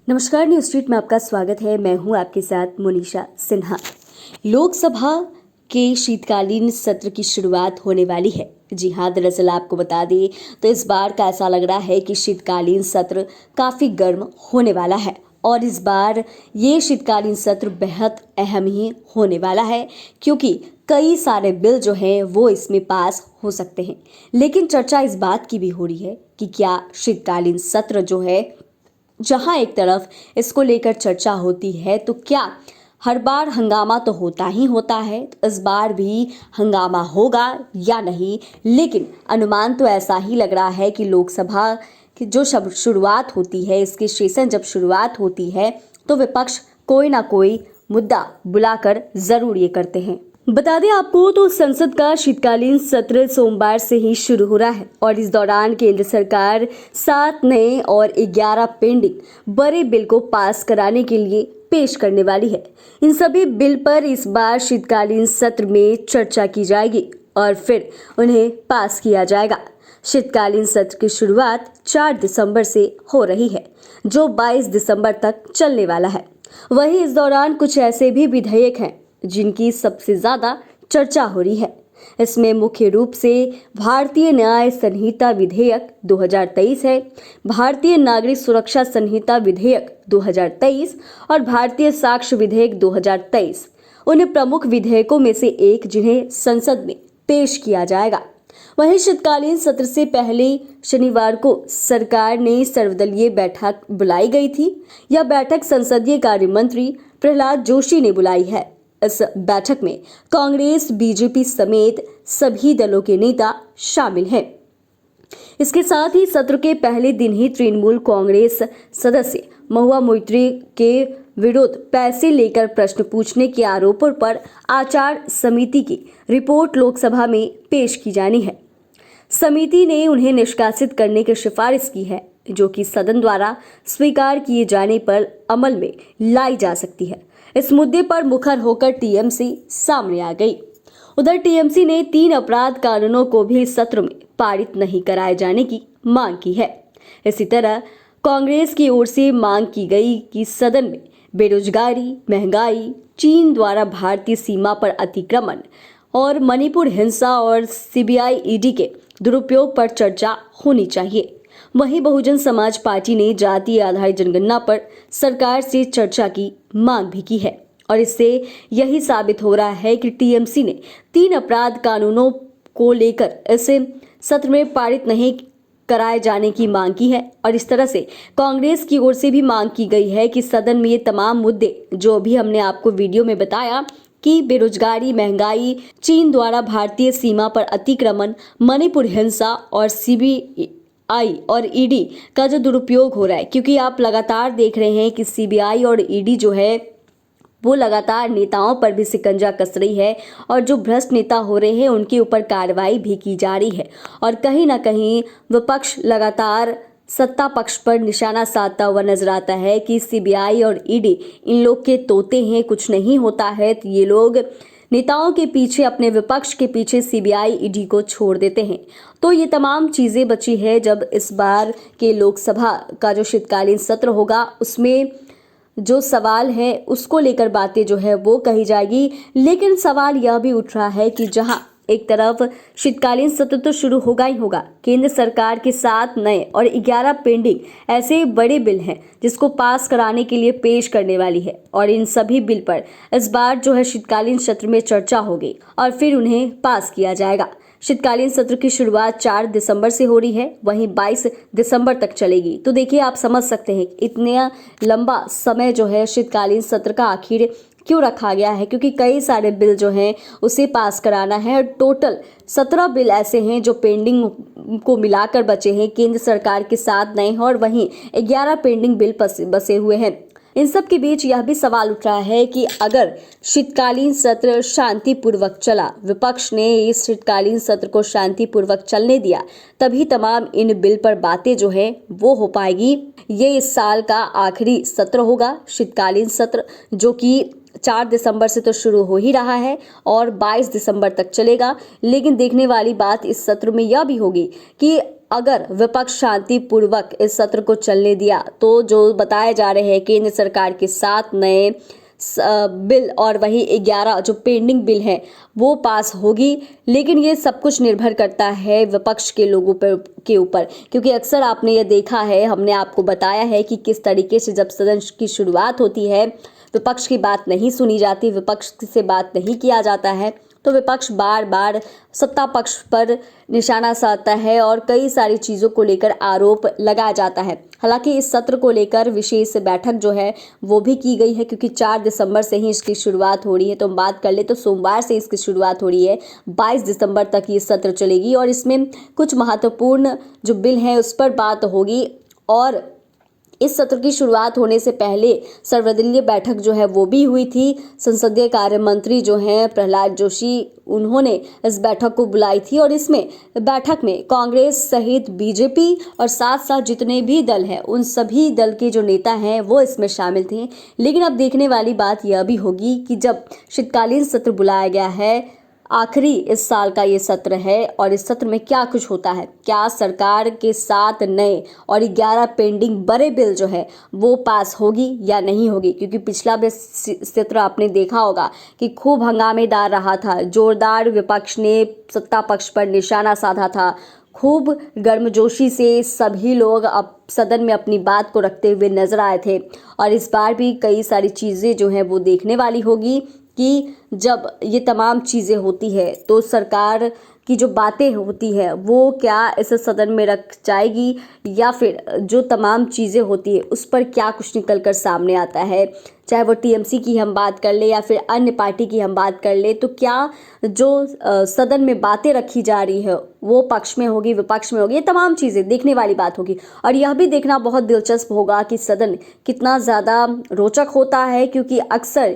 नमस्कार, news street में आपका स्वागत है। मैं हूं आपके साथ मोनिशा सिन्हा। लोकसभा के शीतकालीन सत्र की शुरुआत होने वाली है। जी हां, दरअसल आपको बता दें तो इस बार का ऐसा लग रहा है कि शीतकालीन सत्र काफ़ी गर्म होने वाला है और इस बार ये शीतकालीन सत्र बेहद अहम ही होने वाला है क्योंकि कई सारे बिल जो हैं वो इसमें पास हो सकते हैं। लेकिन चर्चा इस बात की भी हो रही है कि क्या शीतकालीन सत्र जो है, जहां एक तरफ इसको लेकर चर्चा होती है तो क्या हर बार हंगामा तो होता ही होता है, तो इस बार भी हंगामा होगा या नहीं। लेकिन अनुमान तो ऐसा ही लग रहा है कि लोकसभा की जो शुरुआत होती है, इसकी सेशन जब शुरुआत होती है तो विपक्ष कोई ना कोई मुद्दा बुलाकर जरूर ये करते हैं। बता दें आपको तो संसद का शीतकालीन सत्र सोमवार से ही शुरू हो रहा है और इस दौरान केंद्र सरकार 7 नए और 11 पेंडिंग बड़े बिल को पास कराने के लिए पेश करने वाली है। इन सभी बिल पर इस बार शीतकालीन सत्र में चर्चा की जाएगी और फिर उन्हें पास किया जाएगा। शीतकालीन सत्र की शुरुआत 4 दिसंबर से हो रही है, जो 22 दिसंबर तक चलने वाला है। वहीं इस दौरान कुछ ऐसे भी विधेयक हैं जिनकी सबसे ज्यादा चर्चा हो रही है। इसमें मुख्य रूप से भारतीय न्याय संहिता विधेयक 2023 है, भारतीय नागरिक सुरक्षा संहिता विधेयक 2023 और भारतीय साक्ष्य विधेयक 2023 उन प्रमुख विधेयकों में से एक जिन्हें संसद में पेश किया जाएगा। वहीं शीतकालीन सत्र से पहले शनिवार को सरकार ने सर्वदलीय बैठक बुलाई गई थी। यह बैठक संसदीय कार्य मंत्री प्रहलाद जोशी ने बुलाई है। इस बैठक में कांग्रेस, बीजेपी समेत सभी दलों के नेता शामिल हैं। इसके साथ ही सत्र के पहले दिन ही तृणमूल कांग्रेस सदस्य महुआ मोइत्री के विरुद्ध पैसे लेकर प्रश्न पूछने के आरोपों पर आचार समिति की रिपोर्ट लोकसभा में पेश की जानी है। समिति ने उन्हें निष्कासित करने की सिफारिश की है, जो कि सदन द्वारा स्वीकार किए जाने पर अमल में लाई जा सकती है। इस मुद्दे पर मुखर होकर टीएमसी सामने आ गई। उधर टीएमसी ने 3 अपराध कानूनों को भी सत्र में पारित नहीं कराए जाने की मांग की है। इसी तरह कांग्रेस की ओर से मांग की गई कि सदन में बेरोजगारी, महंगाई, चीन द्वारा भारतीय सीमा पर अतिक्रमण और मणिपुर हिंसा और सीबीआई ईडी के दुरुपयोग पर चर्चा होनी चाहिए। वहीं बहुजन समाज पार्टी ने जातीय आधारित जनगणना पर सरकार से चर्चा की मांग भी की है और इससे यही साबित हो रहा है कि टीएमसी ने 3 अपराध कानूनों को लेकर इसे सत्र में पारित नहीं कराए जाने की मांग की है। और इस तरह से कांग्रेस की ओर से भी मांग की गई है कि सदन में ये तमाम मुद्दे जो भी हमने आपको वीडियो में बताया कि बेरोजगारी, महंगाई, चीन द्वारा भारतीय सीमा पर अतिक्रमण, मणिपुर हिंसा और सीबीआई और ईडी का जो दुरुपयोग हो रहा है, क्योंकि आप लगातार देख रहे हैं कि सीबीआई और ईडी जो है वो लगातार नेताओं पर भी शिकंजा कस रही है और जो भ्रष्ट नेता हो रहे हैं उनके ऊपर कार्रवाई भी की जा रही है और कहीं ना कहीं विपक्ष लगातार सत्ता पक्ष पर निशाना साधता हुआ नजर आता है कि सीबीआई और ईडी इन लोग के तोते हैं, कुछ नहीं होता है तो ये लोग नेताओं के पीछे, अपने विपक्ष के पीछे सीबीआई ईडी को छोड़ देते हैं। तो ये तमाम चीज़ें बची है जब इस बार के लोकसभा का जो शीतकालीन सत्र होगा उसमें जो सवाल है उसको लेकर बातें जो है वो कही जाएगी। लेकिन सवाल यह भी उठ रहा है कि जहां एक तरफ शीतकालीन सत्र तो शुरू होगा ही होगा, केंद्र सरकार के 7 नए और 11 पेंडिंग ऐसे बड़े बिल हैं जिसको पास कराने के लिए पेश करने वाली है और इन सभी बिल पर इस बार जो है शीतकालीन सत्र में चर्चा होगी और फिर उन्हें पास किया जाएगा। शीतकालीन सत्र की शुरुआत 4 दिसंबर से हो रही है, वहीं 22 दिसंबर तक चलेगी। तो देखिए, आप समझ सकते हैं इतना लंबा समय जो है शीतकालीन सत्र का आखिर क्यों रखा गया है, क्योंकि कई सारे बिल जो हैं उसे पास कराना है और टोटल 17 बिल ऐसे हैं जो पेंडिंग को मिलाकर बचे हैं। केंद्र सरकार के 7 नए हैं और वहीं 11 पेंडिंग बिल बसे हुए हैं। इन सब के बीच यह भी सवाल उठ रहा है कि अगर शीतकालीन सत्र शांतिपूर्वक चला, विपक्ष ने इस शीतकालीन सत्र को शांतिपूर्वक चलने दिया, तभी तमाम इन बिल पर बातें जो है वो हो पाएगी। ये इस साल का आखिरी सत्र होगा, शीतकालीन सत्र, जो कि 4 दिसंबर से तो शुरू हो ही रहा है और 22 दिसंबर तक चलेगा। लेकिन देखने वाली बात इस सत्र में यह भी होगी कि अगर विपक्ष शांतिपूर्वक इस सत्र को चलने दिया तो जो बताए जा रहे हैं केंद्र सरकार के 7 नए बिल और वही 11 जो पेंडिंग बिल है वो पास होगी। लेकिन ये सब कुछ निर्भर करता है विपक्ष के लोगों पर के ऊपर, क्योंकि अक्सर आपने ये देखा है, हमने आपको बताया है कि किस तरीके से जब सदन की शुरुआत होती है विपक्ष की बात नहीं सुनी जाती, विपक्ष से बात नहीं किया जाता है, तो विपक्ष बार बार सत्ता पक्ष पर निशाना साधता है और कई सारी चीज़ों को लेकर आरोप लगाया जाता है। हालांकि इस सत्र को लेकर विशेष बैठक जो है वो भी की गई है, क्योंकि 4 दिसंबर से ही इसकी शुरुआत हो रही है। तो हम बात कर ले तो सोमवार से इसकी शुरुआत हो रही है, 22 दिसंबर तक ये सत्र चलेगी और इसमें कुछ महत्वपूर्ण जो बिल हैं उस पर बात होगी। और इस सत्र की शुरुआत होने से पहले सर्वदलीय बैठक जो है वो भी हुई थी। संसदीय कार्य मंत्री जो हैं प्रहलाद जोशी, उन्होंने इस बैठक को बुलाई थी और इसमें बैठक में कांग्रेस सहित बीजेपी और साथ साथ जितने भी दल हैं उन सभी दल के जो नेता हैं वो इसमें शामिल थे। लेकिन अब देखने वाली बात यह भी होगी कि जब शीतकालीन सत्र बुलाया गया है, आखिरी इस साल का ये सत्र है और इस सत्र में क्या कुछ होता है, क्या सरकार के 7 नए और 11 पेंडिंग बड़े बिल जो है वो पास होगी या नहीं होगी। क्योंकि पिछला भी सत्र आपने देखा होगा कि खूब हंगामेदार रहा था, जोरदार विपक्ष ने सत्ता पक्ष पर निशाना साधा था, खूब गर्मजोशी से सभी लोग अब सदन में अपनी बात को रखते हुए नजर आए थे। और इस बार भी कई सारी चीज़ें जो हैं वो देखने वाली होगी कि जब ये तमाम चीज़ें होती है तो सरकार की जो बातें होती है वो क्या इस सदन में रख जाएगी या फिर जो तमाम चीज़ें होती है उस पर क्या कुछ निकल कर सामने आता है। चाहे वो टीएमसी की हम बात कर ले या फिर अन्य पार्टी की हम बात कर ले, तो क्या जो सदन में बातें रखी जा रही है वो पक्ष में होगी विपक्ष में होगी, ये तमाम चीज़ें देखने वाली बात होगी। और यह भी देखना बहुत दिलचस्प होगा कि सदन कितना ज़्यादा रोचक होता है, क्योंकि अक्सर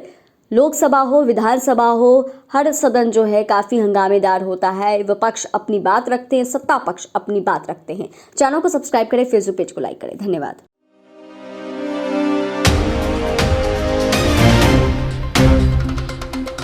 लोकसभा हो विधानसभा हो हर सदन जो है काफ़ी हंगामेदार होता है। विपक्ष अपनी बात रखते हैं, सत्ता पक्ष अपनी बात रखते हैं। चैनल को सब्सक्राइब करें, फेसबुक पेज को लाइक करें। धन्यवाद।